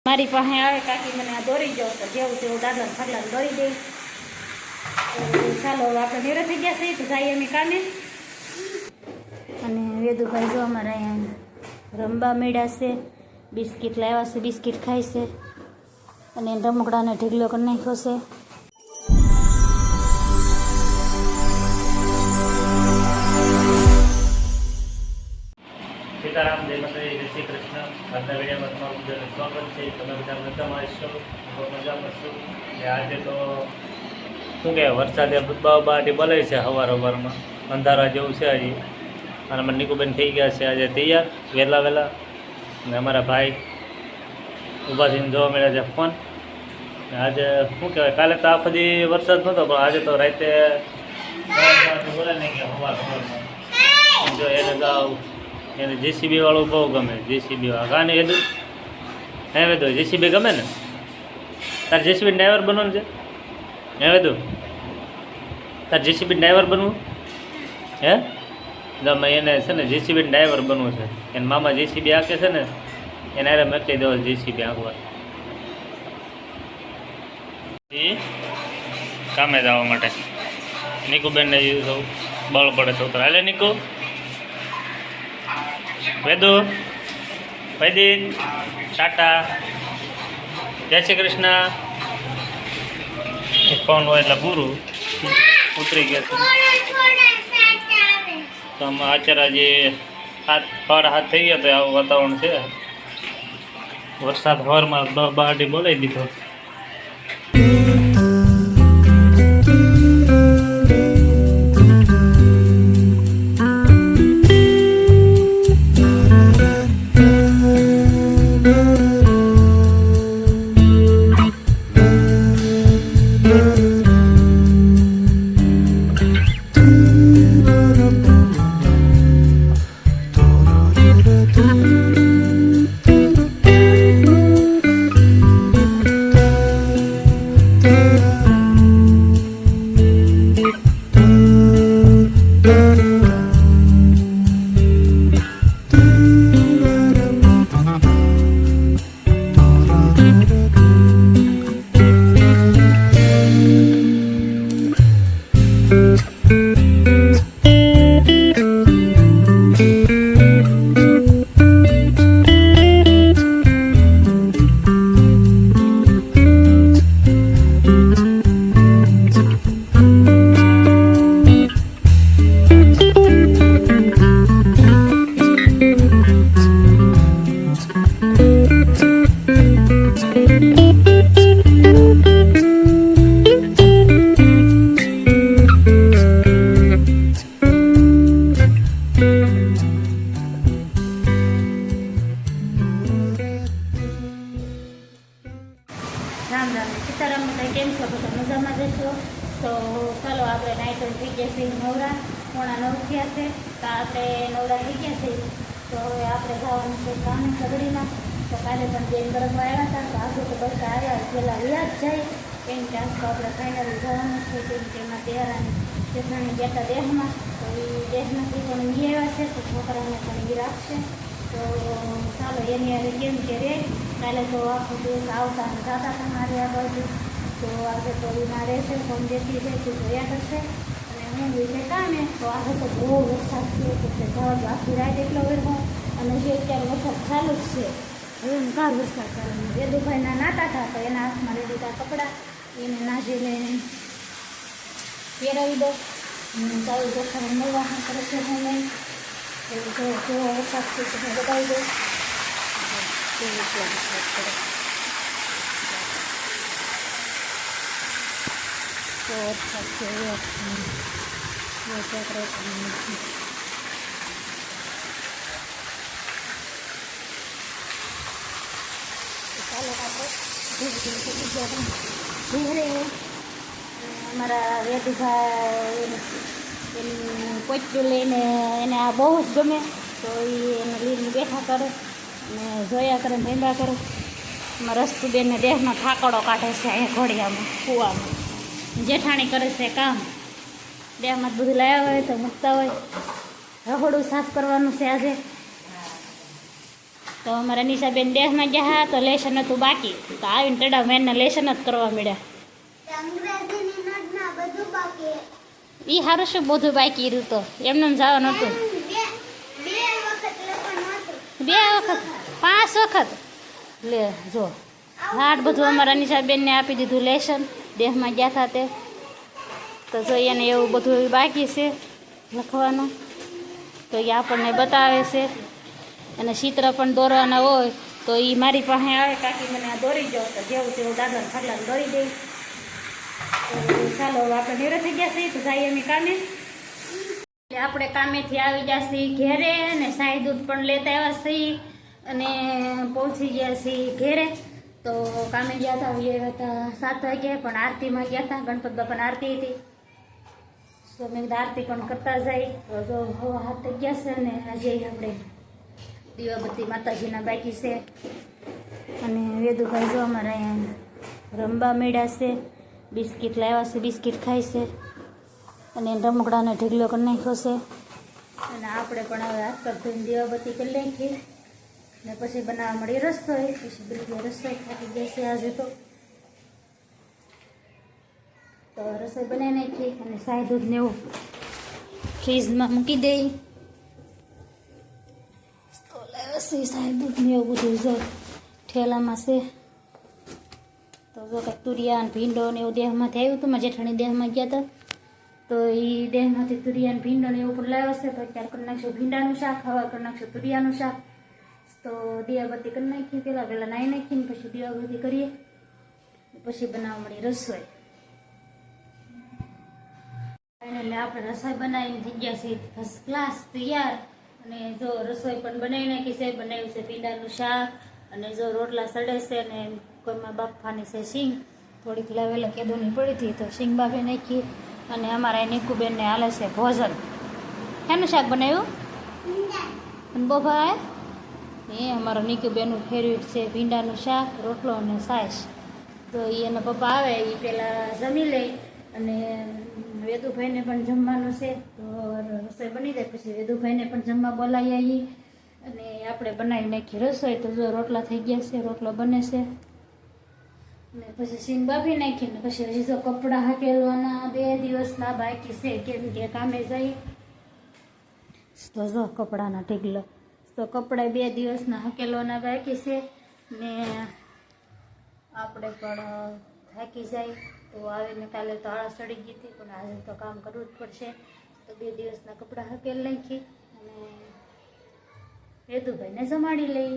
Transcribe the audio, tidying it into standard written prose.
મારી પાસે આવે કાકી મને આ દોરી જાઓ તો જેવું તેવું દાદા ફાટલા દોરી દે. ચાલો આપણે મેળો થઈ ગયા છે તો જઈએ અમે કામે. અને વેદુભાઈ જો અમારે અહીંયા રમવા મેળ્યા છે, બિસ્કિટ લાવ્યા છે, બિસ્કિટ ખાય છે અને રમકડાને ઢીગલો કરી નાખ્યો છે. સીતારામ, જય માતાજી, જય શ્રી કૃષ્ણ. આજના વિડીયોમાં તમારું બધાનું સ્વાગત છે. તમે બધા મજામાં હશો, મજામાં છું. આજે તો શું કહેવાય, વરસાદે બાટી બોલે છે સવારમાં અંધારા જેવું છે હજી. અને અમારા નિકુબેન થઈ ગયા છે આજે તૈયાર વહેલા. અને અમારા ભાઈ ઊભા થઈને જોવા મળ્યા છે ફોન. આજે શું કહેવાય, કાલે તો આખો દી વરસાદ નહોતો, પણ આજે તો રાતે બોલે નહીં કે સવારમાં જો એને ગાવ એને જેસીબી વાળું બહુ ગમે. જેસીબી વાળા ગાને એદું હે વેદું જેસીબી ગમે ને? તાર જેસીબી ડ્રાઈવર બનવાનું છે હે વેદું? તાર જેસીબી ડ્રાઈવર બનવું હે? ગમે એને છે ને જેસીબી ડ્રાઈવર બનવું છે. એને મામા જેસીબી આંકે છે ને એને અરે મોકલી દેવો જેસીબી આંકવા. એ કામે જવા માટે નિકુબેનને બળ પડે છોકરા. હાલે નિકુ, વેદુ, વૈદિક, ટાટા, જય શ્રી કૃષ્ણ. ફોન હોય એટલે પૂરું ઉતરી ગયા છે. તો આમાં અત્યારે હજી 7:30 થઈ ગયા તો આવું વાતાવરણ છે. વરસાદ સવારમાં બહાટી બોલાવી દીધો. રામ રામ, સીતારામ. બધા કેમ છો? બધા મજામાં જશો. તો ચાલો આપણે નાઈટ થઈ ગયા છે નવરા. 8:30 થયા છે તો આપણે નવરા થઈ ગયા છે. તો હવે આપણે જવાનું છે કામે સગડીમાં. તો કાલે પણ બેન ગરમમાં આવ્યા હતા તો આજે તો બધા આવ્યા પહેલાં વ્યાજ જાય. કેમ કે આજ તો આપણે ફાઇનલી જવાનું છે. કેમ કે એમાં તહેરાની જેઠાણી બેઠા દેહમાં તો એ દેહમાંથી પણ ઈ આવ્યા છે તો છોકરાને પણ ઈ રાખશે. તો ચાલો એની આજે કેમ કે રે કાલે તો આખો દિવસ આવતા અને જતા હતા મારે આ બાજુ. તો આજે તો એના રહેશે ફોન જેટલી છે તે જોયા કરશે. અને હું વિશે કામે તો આજે તો બહુ વરસાદ છે તો જવા આખી રાત એટલો વેરો અને જે અત્યારે વરસાદ ચાલુ જ છે. હવે હું કાં વરસાદ ચાલુ વેદુભાઈના નાતા હતા તો એના હાથમાં લઈ દીધા કપડાં એને નાજીને પહેરાવી દો. ચાલુ દોસ્તાને મળવા કરે છે હું નહીં જેવો વરસાદ છે તો હું બતાવી દઉં. ચાલો આપણે અમારા વેદુભાઈ એનું પોચ્યું લઈને એને આ બહુ જ ગમે તો એ એને લઈને બેઠા કરે અને જોયા કરે ભેંડા કરે. એમાં રસ્તુબેનને દેહમાં ઠાકડો કાઢે છે અહીંયા ઘોડિયામાં કૂવામાં. જેઠાણી કરે છે કામ. દેહમાં બધું લાવ્યા હોય તો મૂકતા હોય. રહોડું સાફ કરવાનું છે આજે. તો તો અમારા નિશાબેન દેહમાં ગયા તો લેશન હતું બાકી, તો આવીને ટડા મેનના લેશન જ કરવા મળ્યા. એ સારું શું બધું બાકી રહ્યું, તો એમને જવાનું હતું 2 વખત 5 વખત લે જો હાટ બધું અમારા નિશાબેનને આપી દીધું લેશન, દેહમાં ગયા હતા તે. તો જો એને એવું બધું બાકી છે લખવાનું, તો એ આપણને બતાવે છે. અને ચિત્ર પણ દોરવાના હોય તો એ મારી પાસે આવે, કાકી મને આ દોરી જાઓ, તો જેવું તેવું દાદાને ખાટલાને દોરી દઈ. તો ચાલો હવે આપણે નિવૃત્ત થઈ ગયા છીએ, તો જઈએ અમે કામે. એટલે આપણે કામેથી આવી ગયા છીએ ઘેરે, અને સાઈ દૂધ પણ લેતા આવ્યા છીએ, અને પહોંચી ગયા છીએ ઘેરે. તો કામે ગયા હતા, આવ્યા હતા 7 વાગે, પણ આરતીમાં ગયા હતા, ગણપત બાપાની આરતી હતી. તો મેં કીધું આરતી પણ કરતા જાય. તો જો હવા હાથ થઈ ગયા છે, અને આજે આપણે દીવાબત્તી માતાજીના બાકી છે. અને વેદુભાઈ જો અમારે અહીંયા રમવા મેળ્યા છે, બિસ્કિટ લાવ્યા છે, બિસ્કિટ ખાય છે, અને રમકડાને ઢીગલો કરી નાખ્યો છે. અને આપણે પણ હવે હાથ પર ધોઈને દીવાબત્તી કરી નાખીએ, ને પછી બનાવવા મળી રસોઈ. પછી બિલકુલ રસોઈ ખાતી જાય છે આજે. તો રસોઈ બનાવી નાખી, અને સાય દૂધને એવું ફ્રીજમાં મૂકી દઈ. તો લાવ્યા છે સાય દૂધને એવું બધું જો ઠેલામાં છે. તો જો કંઈક તુરિયા અને ભીંડો ને એવું દેહમાંથી આવ્યું હતું, મારા જેઠાણી દેહમાં ગયા હતા, તો એ દેહમાંથી તુરિયા અને ભીંડો ને એવું પણ લાવ્યો છે. તો અત્યારે કરી નાખશું ભીંડાનું શાક, હવે કરી નાખશું તુરિયાનું શાક. તો દીવાબત્તી કરી નાખી, પહેલાં નાહી નાખીને પછી દીવાબત્તી કરીએ, પછી બનાવવા મળી રસોઈ. એટલે આપણે રસોઈ બનાવીને થઈ ગયા છે ફર્સ્ટ ક્લાસ તૈયાર. અને જો રસોઈ પણ બનાવી નાખી છે, બનાવ્યું છે ભીંડાનું શાક, અને જો રોટલા સડે છે, અને કોઈમાં બાફવાની છે શીંગ, થોડીક લાવેલા કેદોની પડી હતી, તો શીંગ બાફી નાખી. અને અમારા નીકુબેનને હાલે છે ભોજન. શાનું શાક બનાવ્યું? અને બોભા એ અમારા નીકુબેનનું ફેવરેટ છે ભીંડાનું શાક, રોટલો અને છાશ. તો એના પપ્પા આવે એ પહેલાં જમી લે, અને વેદુભાઈને પણ જમવાનું છે. તો રસોઈ બની જાય પછી વેદુભાઈને પણ જમવા બોલાવી આવી, અને આપણે બનાવી નાખી રસોઈ. તો જો રોટલા થઈ ગયા છે, રોટલો બને છે, અને પછી સીંગ બાફી નાખીને પછી હજી તો કપડાં હકેલવાના 2 દિવસના બાકી છે, કેમ કે કામે જઈ. તો જો કપડાના ઢીગલો, તો કપડાં 2 દિવસના હકેલવાના બાકી છે, ને આપણે પણ થાકી જાય. તો આવીને કાલે તો આળસ ચડી ગઈ હતી, પણ આજે તો કામ કરવું જ પડશે. તો 2 દિવસના કપડાં હકેલ નાખી, અને વેદુભાઈને જમાડી લઈ.